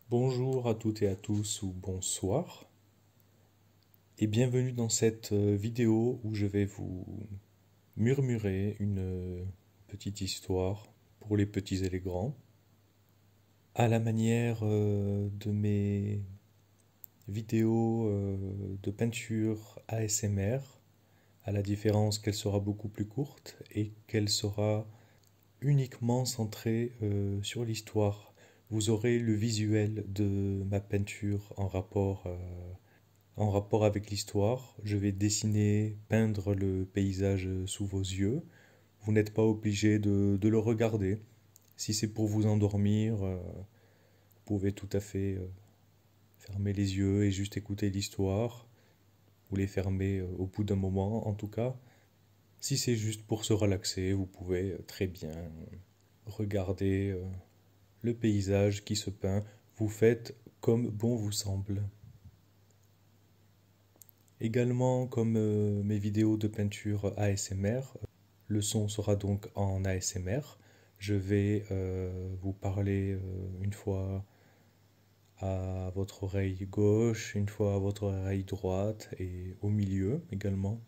Bonjour à toutes et à tous ou bonsoir et bienvenue dans cette vidéo où je vais vous murmurer une petite histoire pour les petits et les grands à la manière de mes vidéos de peinture ASMR, à la différence qu'elle sera beaucoup plus courte et qu'elle sera uniquement centrée sur l'histoire. Vous aurez le visuel de ma peinture en rapport avec l'histoire. Je vais dessiner, peindre le paysage sous vos yeux. Vous n'êtes pas obligé de le regarder. Si c'est pour vous endormir, vous pouvez tout à fait fermer les yeux et juste écouter l'histoire, ou les fermer au bout d'un moment en tout cas. Si c'est juste pour se relaxer, vous pouvez très bien regarder le paysage qui se peint. Vous faites comme bon vous semble. Également, comme mes vidéos de peinture ASMR, le son sera donc en ASMR. Je vais vous parler une fois à votre oreille gauche, une fois à votre oreille droite et au milieu également.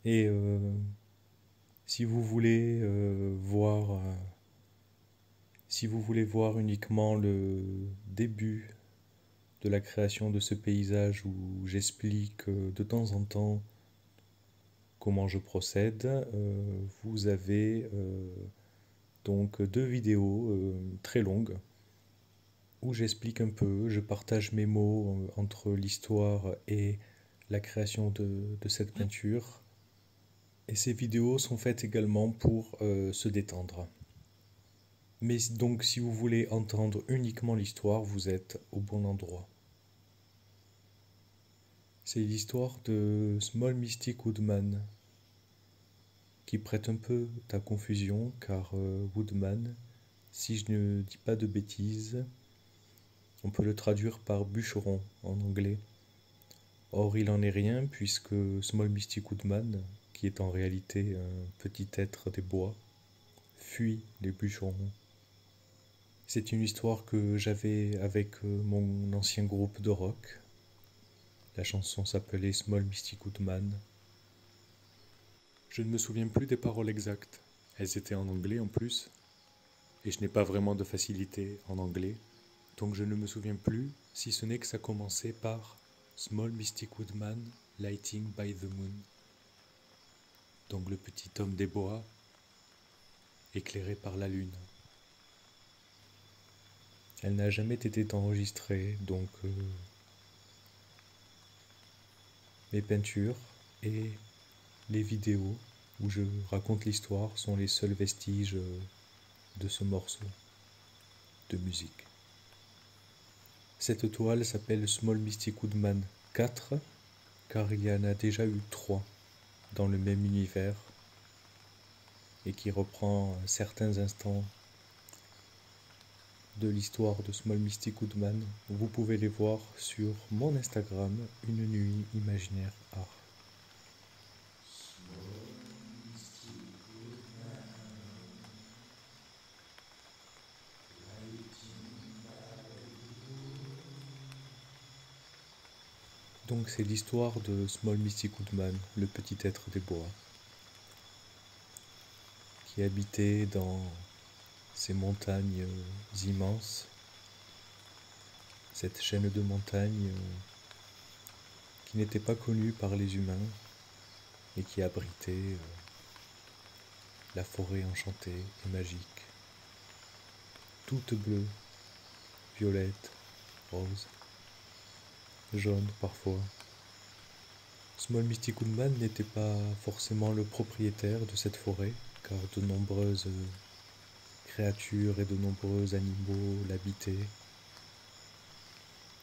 Et si vous voulez si vous voulez voir uniquement le début de la création de ce paysage où j'explique de temps en temps comment je procède, vous avez donc deux vidéos très longues où j'explique un peu, je partage mes mots entre l'histoire et la création de cette peinture. Et ces vidéos sont faites également pour se détendre. Mais donc si vous voulez entendre uniquement l'histoire, vous êtes au bon endroit. C'est l'histoire de Small Mystic Woodman, qui prête un peu à confusion car Woodman, si je ne dis pas de bêtises, on peut le traduire par bûcheron en anglais. Or il n'en est rien puisque Small Mystic Woodman, qui est en réalité un petit être des bois, fuit les bûcherons. C'est une histoire que j'avais avec mon ancien groupe de rock. La chanson s'appelait Small Mystic Woodman. Je ne me souviens plus des paroles exactes. Elles étaient en anglais en plus, et je n'ai pas vraiment de facilité en anglais, donc je ne me souviens plus si ce n'est que ça commençait par Small Mystic Woodman Lighting by the Moon. Donc le petit homme des bois éclairé par la lune. Elle n'a jamais été enregistrée, donc mes peintures et les vidéos où je raconte l'histoire sont les seuls vestiges de ce morceau de musique. Cette toile s'appelle Small Mystic Woodman 4 car il y en a déjà eu 3 dans le même univers et qui reprend certains instants de l'histoire de Small Mystic Woodman. Vous pouvez les voir sur mon Instagram, Une Nuit Imaginaire Art. Donc c'est l'histoire de Small Mystic Woodman, le petit être des bois, qui habitait dans ces montagnes immenses, cette chaîne de montagnes qui n'était pas connue par les humains et qui abritait la forêt enchantée et magique, toute bleue, violette, rose, jaune parfois. Small Mystic Woodman n'était pas forcément le propriétaire de cette forêt, car de nombreuses créatures et de nombreux animaux l'habitaient.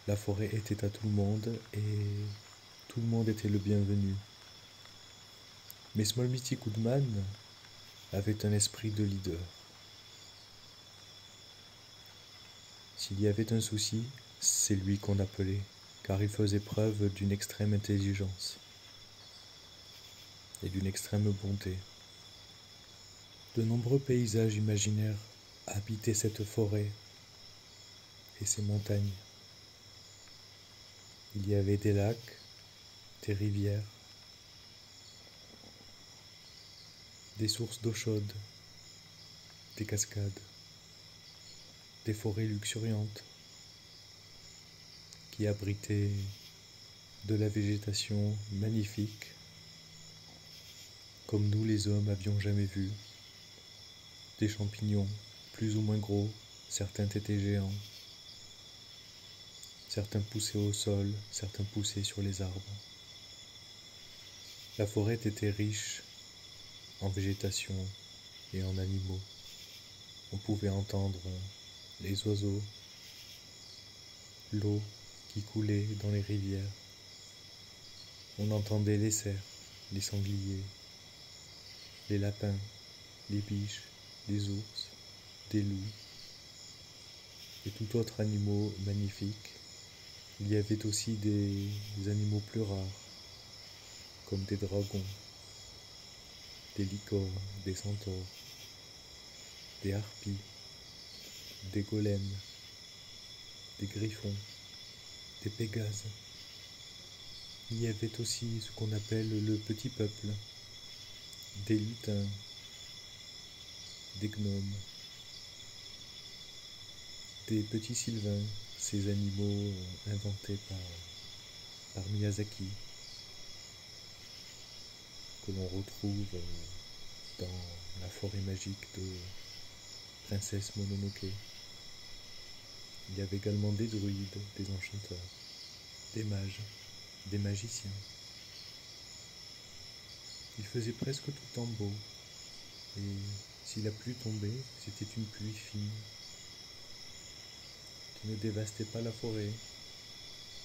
La forêt était à tout le monde et tout le monde était le bienvenu. Mais Small Mystic Woodman avait un esprit de leader. S'il y avait un souci, c'est lui qu'on appelait, car il faisait preuve d'une extrême intelligence et d'une extrême bonté. De nombreux paysages imaginaires habitaient cette forêt, et ses montagnes. Il y avait des lacs, des rivières, des sources d'eau chaude, des cascades, des forêts luxuriantes qui abritaient de la végétation magnifique comme nous les hommes avions jamais vu, des champignons plus ou moins gros, certains étaient géants, certains poussaient au sol, certains poussaient sur les arbres. La forêt était riche en végétation et en animaux. On pouvait entendre les oiseaux, l'eau qui coulait dans les rivières. On entendait les cerfs, les sangliers, les lapins, les biches, les ours, des loups et tout autre animal magnifique. Il y avait aussi des animaux plus rares, comme des dragons, des licornes, des centaures, des harpies, des golems, des griffons, des pégases. Il y avait aussi ce qu'on appelle le petit peuple, des lutins, des gnomes, des petits sylvains, ces animaux inventés par Miyazaki, que l'on retrouve dans la forêt magique de Princesse Mononoke. Il y avait également des druides, des enchanteurs, des mages, des magiciens. Il faisait presque tout en beau, et si la pluie tombait, c'était une pluie fine, qui ne dévastait pas la forêt,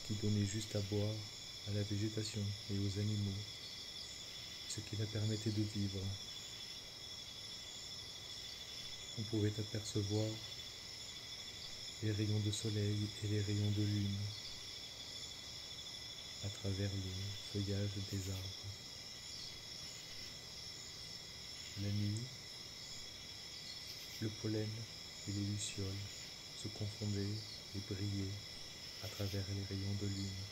qui donnait juste à boire à la végétation et aux animaux, ce qui la permettait de vivre. On pouvait apercevoir les rayons de soleil et les rayons de lune à travers le feuillage des arbres. La nuit, le pollen et les lucioles se confondaient et brillaient à travers les rayons de lune.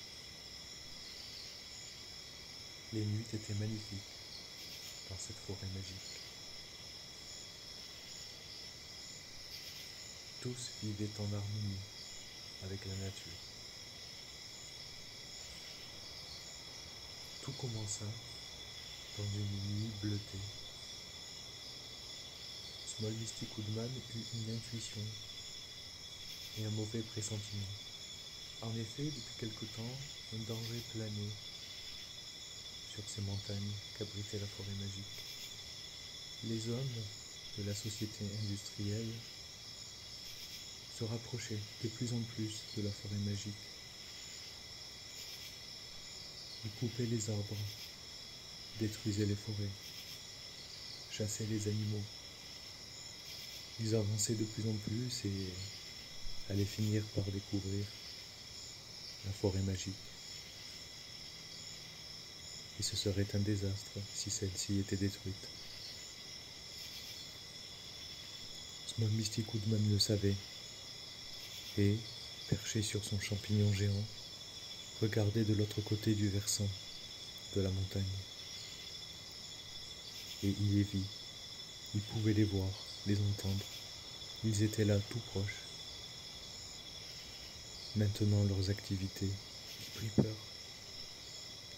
Les nuits étaient magnifiques dans cette forêt magique. Tous vivaient en harmonie avec la nature. Tout commença dans une nuit bleutée. Small Misty Woodman eut une intuition et un mauvais pressentiment. En effet, depuis quelque temps, un danger planait sur ces montagnes qu'abritait la forêt magique. Les hommes de la société industrielle se rapprochaient de plus en plus de la forêt magique. Ils coupaient les arbres, détruisaient les forêts, chassaient les animaux. Ils avançaient de plus en plus et allaient finir par découvrir la forêt magique. Et ce serait un désastre si celle-ci était détruite. Small Misty Woodman le savait, et, perché sur son champignon géant, regardait de l'autre côté du versant de la montagne. Et il les vit, il pouvait les voir, les entendre. Ils étaient là tout proches. Maintenant leurs activités, il prit peur.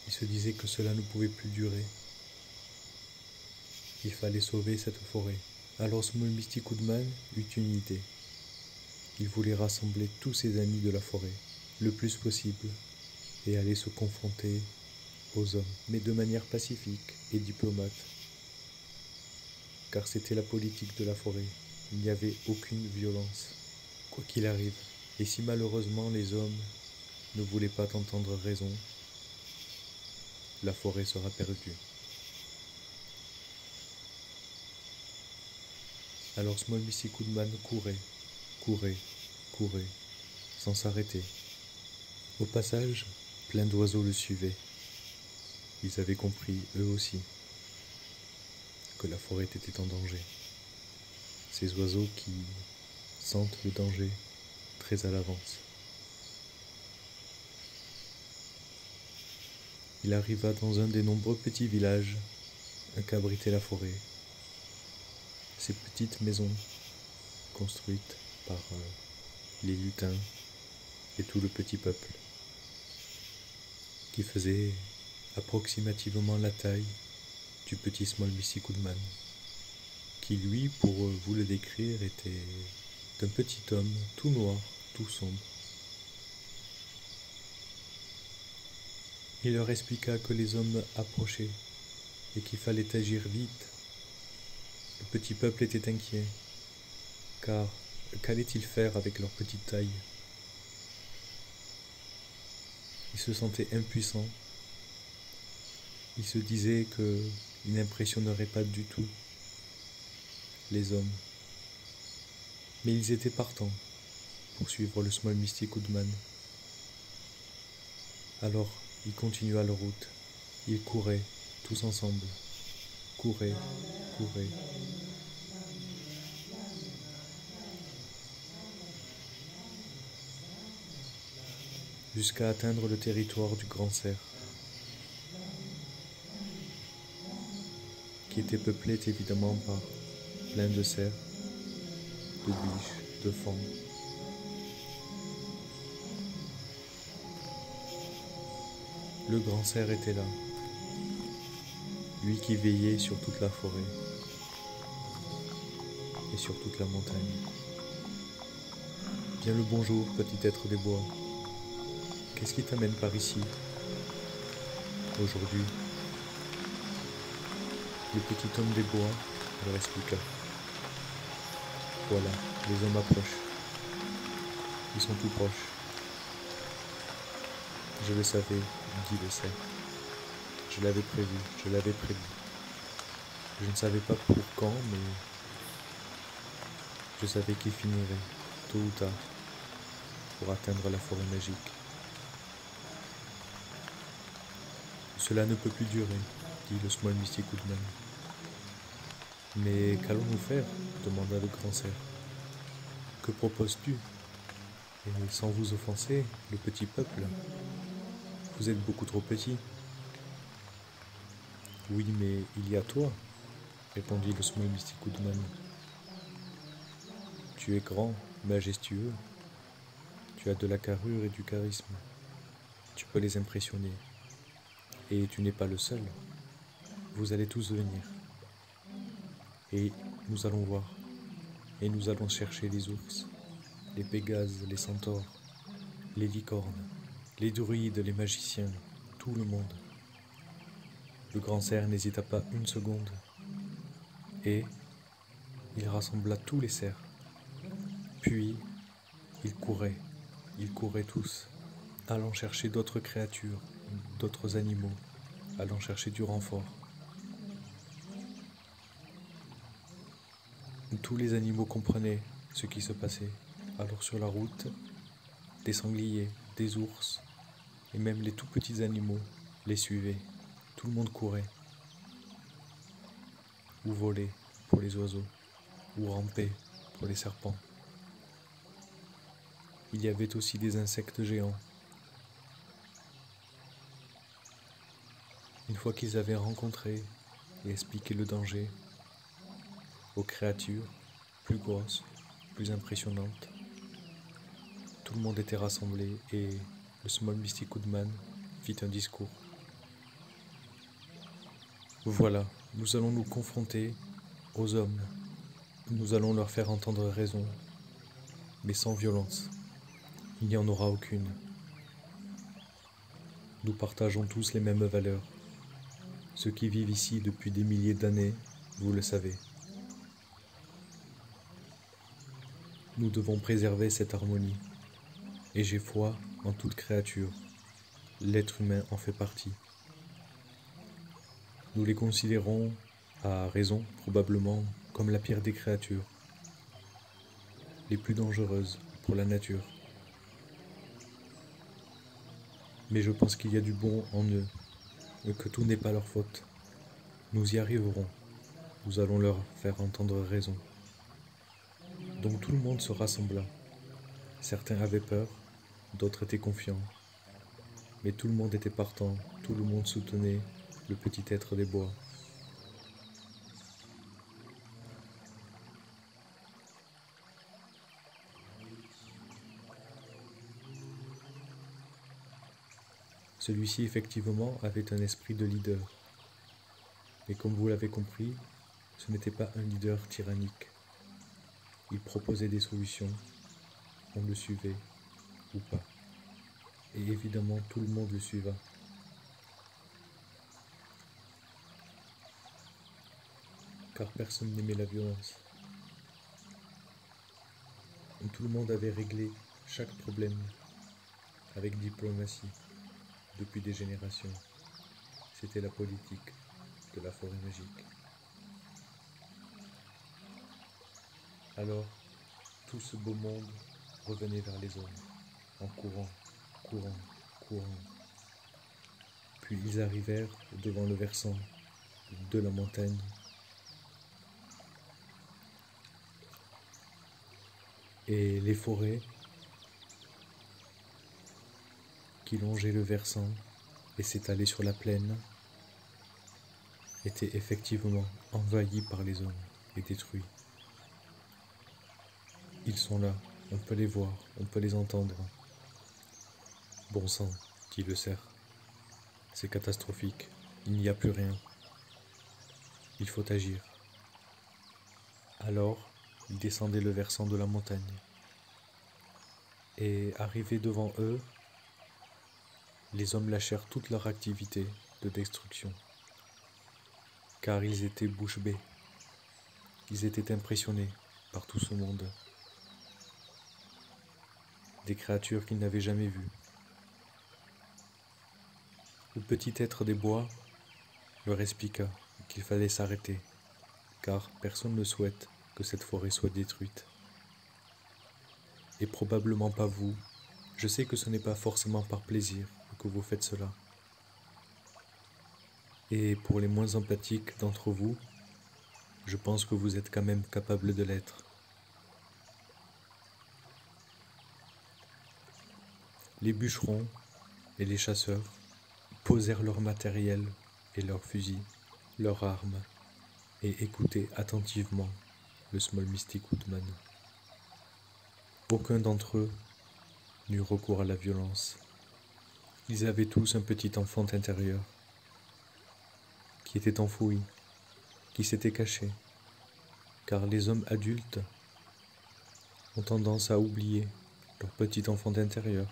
Il se disait que cela ne pouvait plus durer. Il fallait sauver cette forêt. Alors Small Misty Woodman eut une idée. Il voulait rassembler tous ses amis de la forêt, le plus possible, et aller se confronter aux hommes, mais de manière pacifique et diplomate. Car c'était la politique de la forêt. Il n'y avait aucune violence, quoi qu'il arrive. Et si malheureusement les hommes ne voulaient pas t'entendre raison, la forêt sera perdue. Alors Small Misty Woodman courait, sans s'arrêter. Au passage, plein d'oiseaux le suivaient. Ils avaient compris, eux aussi, que la forêt était en danger. Ces oiseaux qui sentent le danger très à l'avance. Il arriva dans un des nombreux petits villages qu'abritait la forêt. Ces petites maisons construites par les lutins et tout le petit peuple, qui faisait approximativement la taille du petit Small Misty Goodman, qui lui, pour vous le décrire, était un petit homme tout noir, tout sombre. Il leur expliqua que les hommes approchaient et qu'il fallait agir vite. Le petit peuple était inquiet, car qu'allait-il faire avec leur petite taille? Il se sentait impuissant. Il se disait qu'il n'impressionnerait pas du tout les hommes. Mais ils étaient partants pour suivre le Small Misty Goodman. Alors, ils continuaient leur route. Ils couraient, tous ensemble. Couraient, couraient. Jusqu'à atteindre le territoire du Grand Cerf, qui était peuplé évidemment par plein de cerfs, de biches, de fauns. Le Grand Cerf était là, lui qui veillait sur toute la forêt et sur toute la montagne. Bien le bonjour, petit être des bois. Qu'est-ce qui t'amène par ici, aujourd'hui? Le petit homme des bois leur expliqua. Voilà, les hommes approchent. Ils sont tout proches. Je le savais, dit le cerf. Je l'avais prévu, je l'avais prévu. Je ne savais pas pour quand, mais je savais qu'il finirait, tôt ou tard, pour atteindre la forêt magique. Cela ne peut plus durer, dit le Small Misty Goodman. Mais qu'allons-nous faire? Demanda le grand cerf. Que proposes-tu? Et sans vous offenser, le petit peuple, vous êtes beaucoup trop petit. Oui, mais il y a toi, répondit le Small Misty Goodman. Tu es grand, majestueux, tu as de la carrure et du charisme. Tu peux les impressionner. Et tu n'es pas le seul. Vous allez tous venir. Et nous allons voir. Et nous allons chercher les ours, les pégases, les centaures, les licornes, les druides, les magiciens, tout le monde. Le grand cerf n'hésita pas une seconde. Et il rassembla tous les cerfs. Puis ils couraient tous, allant chercher d'autres créatures, d'autres animaux, allant chercher du renfort. Tous les animaux comprenaient ce qui se passait. Alors sur la route, des sangliers, des ours, et même les tout petits animaux les suivaient. Tout le monde courait, ou volait pour les oiseaux, ou rampait pour les serpents. Il y avait aussi des insectes géants. Une fois qu'ils avaient rencontré et expliqué le danger aux créatures plus grosses, plus impressionnantes, tout le monde était rassemblé et le Small Misty Goodman fit un discours. Voilà, nous allons nous confronter aux hommes. Nous allons leur faire entendre raison, mais sans violence. Il n'y en aura aucune. Nous partageons tous les mêmes valeurs. Ceux qui vivent ici depuis des milliers d'années, vous le savez. Nous devons préserver cette harmonie. Et j'ai foi en toute créature. L'être humain en fait partie. Nous les considérons, à raison probablement, comme la pire des créatures, les plus dangereuses pour la nature. Mais je pense qu'il y a du bon en eux, et que tout n'est pas leur faute. Nous y arriverons. Nous allons leur faire entendre raison. Donc tout le monde se rassembla. Certains avaient peur, d'autres étaient confiants, mais tout le monde était partant, tout le monde soutenait le petit être des bois. Celui-ci effectivement avait un esprit de leader, mais comme vous l'avez compris, ce n'était pas un leader tyrannique. Il proposait des solutions, on le suivait ou pas. Et évidemment, tout le monde le suiva. Car personne n'aimait la violence. Tout le monde avait réglé chaque problème avec diplomatie depuis des générations. C'était la politique de la forêt magique. Alors, tout ce beau monde revenait vers les hommes, en courant, courant, courant. Puis ils arrivèrent devant le versant de la montagne. Et les forêts qui longeaient le versant et s'étalaient sur la plaine étaient effectivement envahies par les hommes et détruites. Ils sont là, on peut les voir, on peut les entendre. Bon sang, dit le cerf, c'est catastrophique, il n'y a plus rien. Il faut agir. Alors, il descendait le versant de la montagne. Et arrivés devant eux, les hommes lâchèrent toute leur activité de destruction, car ils étaient bouche bée. Ils étaient impressionnés par tout ce monde. Des créatures qu'ils n'avaient jamais vues. Le petit être des bois leur expliqua qu'il fallait s'arrêter, car personne ne souhaite que cette forêt soit détruite. Et probablement pas vous. Je sais que ce n'est pas forcément par plaisir que vous faites cela. Et pour les moins empathiques d'entre vous, je pense que vous êtes quand même capable de l'être. Les bûcherons et les chasseurs posèrent leur matériel et leurs fusils, leurs armes, et écoutaient attentivement le Small Mystic Woodman. Aucun d'entre eux n'eut recours à la violence. Ils avaient tous un petit enfant intérieur qui était enfoui, qui s'était caché, car les hommes adultes ont tendance à oublier leur petit enfant intérieur.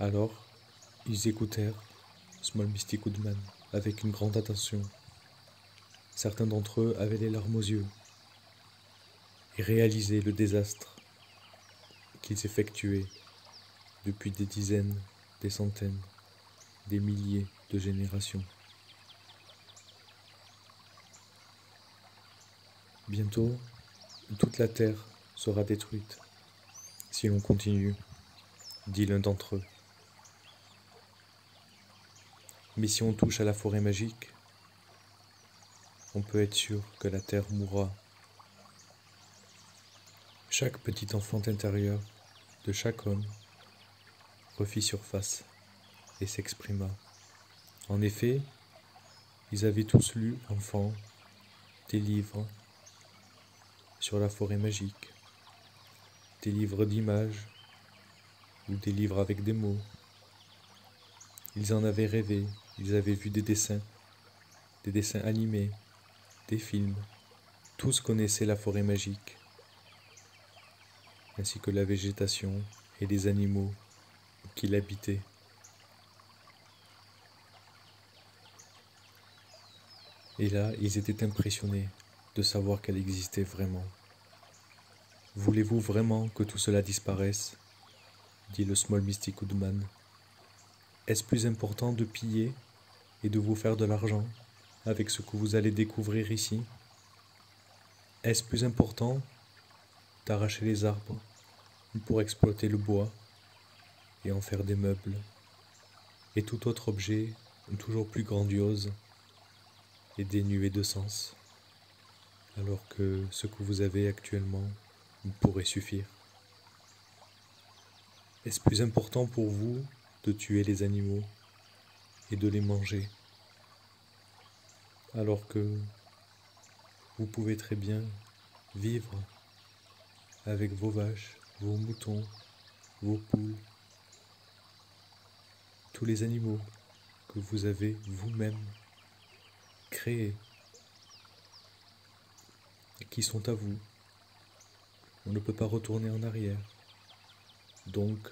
Alors, ils écoutèrent Small Mystic Woodman avec une grande attention. Certains d'entre eux avaient les larmes aux yeux et réalisaient le désastre qu'ils effectuaient depuis des dizaines, des centaines, des milliers de générations. Bientôt, toute la terre sera détruite si l'on continue, dit l'un d'entre eux. Mais si on touche à la forêt magique, on peut être sûr que la terre mourra. Chaque petit enfant intérieur de chaque homme refit surface et s'exprima. En effet, ils avaient tous lu, enfants, des livres sur la forêt magique, des livres d'images ou des livres avec des mots. Ils en avaient rêvé, ils avaient vu des dessins animés, des films. Tous connaissaient la forêt magique, ainsi que la végétation et les animaux qui l'habitaient. Et là, ils étaient impressionnés de savoir qu'elle existait vraiment. « Voulez-vous vraiment que tout cela disparaisse ?» dit le Small Mystic Woodman. « Est-ce plus important de piller et de vous faire de l'argent avec ce que vous allez découvrir ici? Est-ce plus important d'arracher les arbres pour exploiter le bois et en faire des meubles et tout autre objet toujours plus grandiose et dénué de sens, alors que ce que vous avez actuellement pourrait suffire? Est-ce plus important pour vous de tuer les animaux et de les manger, alors que vous pouvez très bien vivre avec vos vaches, vos moutons, vos poules, tous les animaux que vous avez vous-même créés et qui sont à vous. On ne peut pas retourner en arrière, donc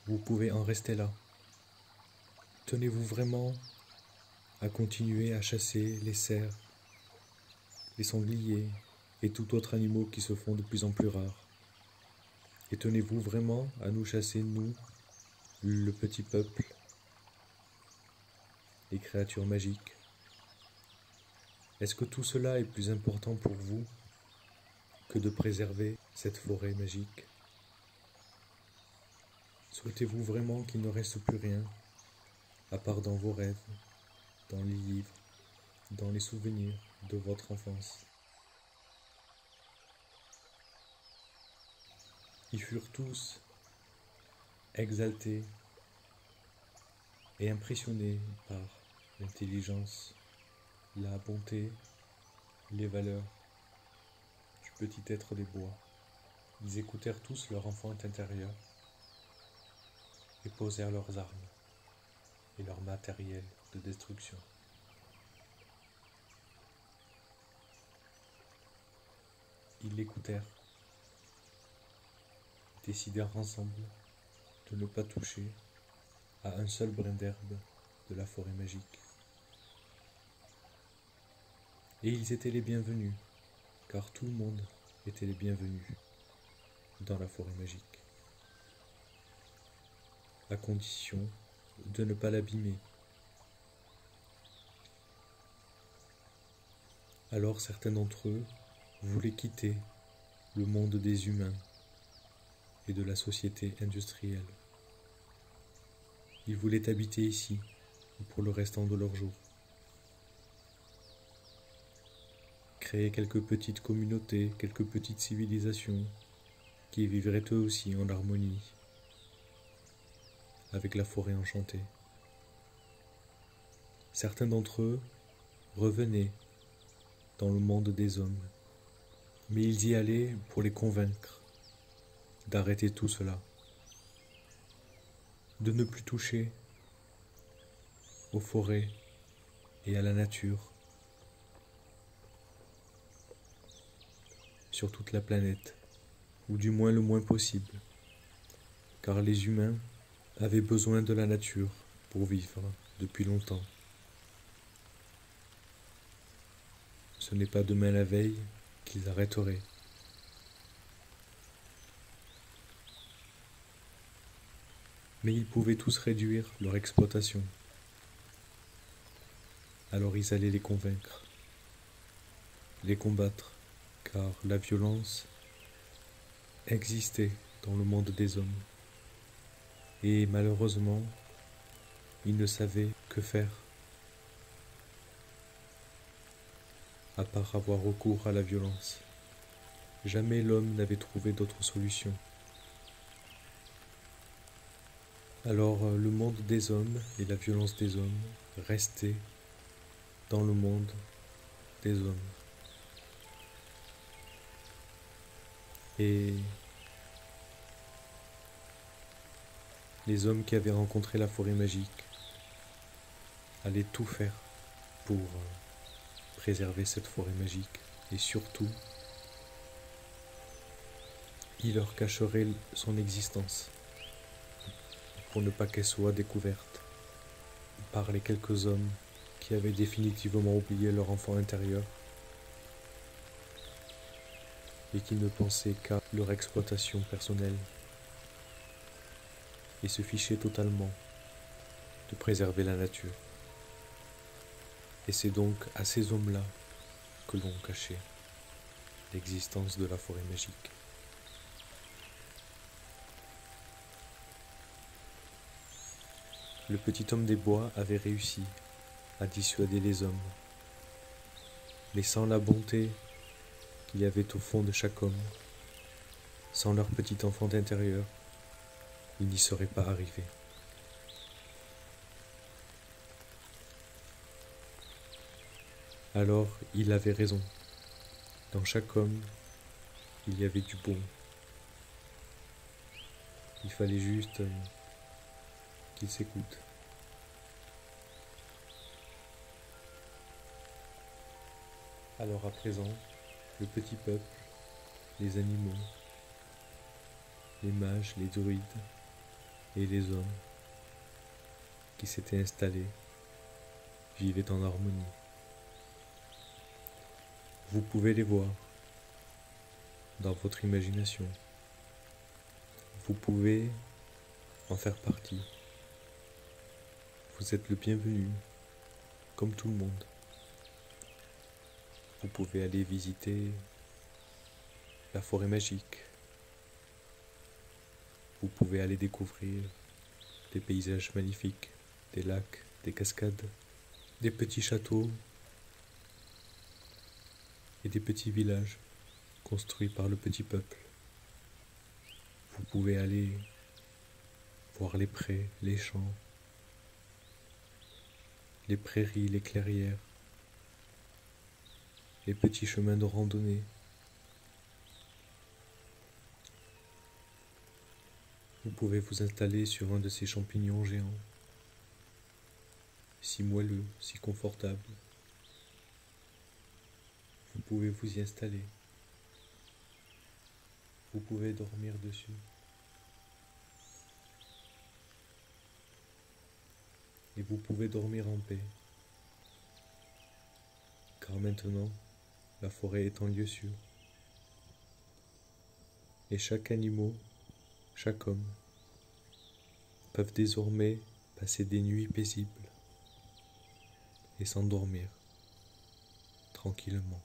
vous pouvez en rester là. Tenez-vous vraiment à continuer à chasser les cerfs, les sangliers et tout autre animal qui se font de plus en plus rares. Et tenez-vous vraiment à nous chasser, nous, le petit peuple, les créatures magiques. Est-ce que tout cela est plus important pour vous que de préserver cette forêt magique? Souhaitez-vous vraiment qu'il ne reste plus rien, à part dans vos rêves, dans les livres, dans les souvenirs de votre enfance? Ils furent tous exaltés et impressionnés par l'intelligence, la bonté, les valeurs du petit être des bois. Ils écoutèrent tous leur enfant intérieur et posèrent leurs armes et leur matériel de destruction. Ils l'écoutèrent, décidèrent ensemble de ne pas toucher à un seul brin d'herbe de la forêt magique. Et ils étaient les bienvenus, car tout le monde était les bienvenus dans la forêt magique, à condition de ne pas l'abîmer. Alors certains d'entre eux voulaient quitter le monde des humains et de la société industrielle. Ils voulaient habiter ici pour le restant de leurs jours. Créer quelques petites communautés, quelques petites civilisations qui vivraient eux aussi en harmonie avec la forêt enchantée. Certains d'entre eux revenaient dans le monde des hommes, mais ils y allaient pour les convaincre d'arrêter tout cela, de ne plus toucher aux forêts et à la nature sur toute la planète, ou du moins le moins possible, car les humains avaient besoin de la nature pour vivre depuis longtemps. Ce n'est pas demain la veille qu'ils arrêteraient. Mais ils pouvaient tous réduire leur exploitation. Alors ils allaient les convaincre, les combattre, car la violence existait dans le monde des hommes. Et malheureusement, ils ne savaient que faire, à part avoir recours à la violence. Jamais l'homme n'avait trouvé d'autre solution. Alors le monde des hommes et la violence des hommes restaient dans le monde des hommes. Et les hommes qui avaient rencontré la forêt magique allaient tout faire pour préserver cette forêt magique. Et surtout, ils leur cacheraient son existence pour ne pas qu'elle soit découverte par les quelques hommes qui avaient définitivement oublié leur enfant intérieur et qui ne pensaient qu'à leur exploitation personnelle et se fichaient totalement de préserver la nature. Et c'est donc à ces hommes-là que l'on cachait l'existence de la forêt magique. Le petit homme des bois avait réussi à dissuader les hommes, mais sans la bonté qu'il y avait au fond de chaque homme, sans leur petit enfant intérieur, il n'y serait pas arrivé. Alors il avait raison. Dans chaque homme, il y avait du bon. Il fallait juste qu'il s'écoute. Alors à présent, le petit peuple, les animaux, les mages, les druides et les hommes qui s'étaient installés vivaient en harmonie. Vous pouvez les voir dans votre imagination. Vous pouvez en faire partie. Vous êtes le bienvenu, comme tout le monde. Vous pouvez aller visiter la forêt magique. Vous pouvez aller découvrir des paysages magnifiques, des lacs, des cascades, des petits châteaux et des petits villages construits par le petit peuple. Vous pouvez aller voir les prés, les champs, les prairies, les clairières, les petits chemins de randonnée. Vous pouvez vous installer sur un de ces champignons géants, si moelleux, si confortable. Vous pouvez vous y installer. Vous pouvez dormir dessus. Et vous pouvez dormir en paix. Car maintenant, la forêt est en lieu sûr. Et chaque animal, chaque homme, peuvent désormais passer des nuits paisibles et s'endormir tranquillement.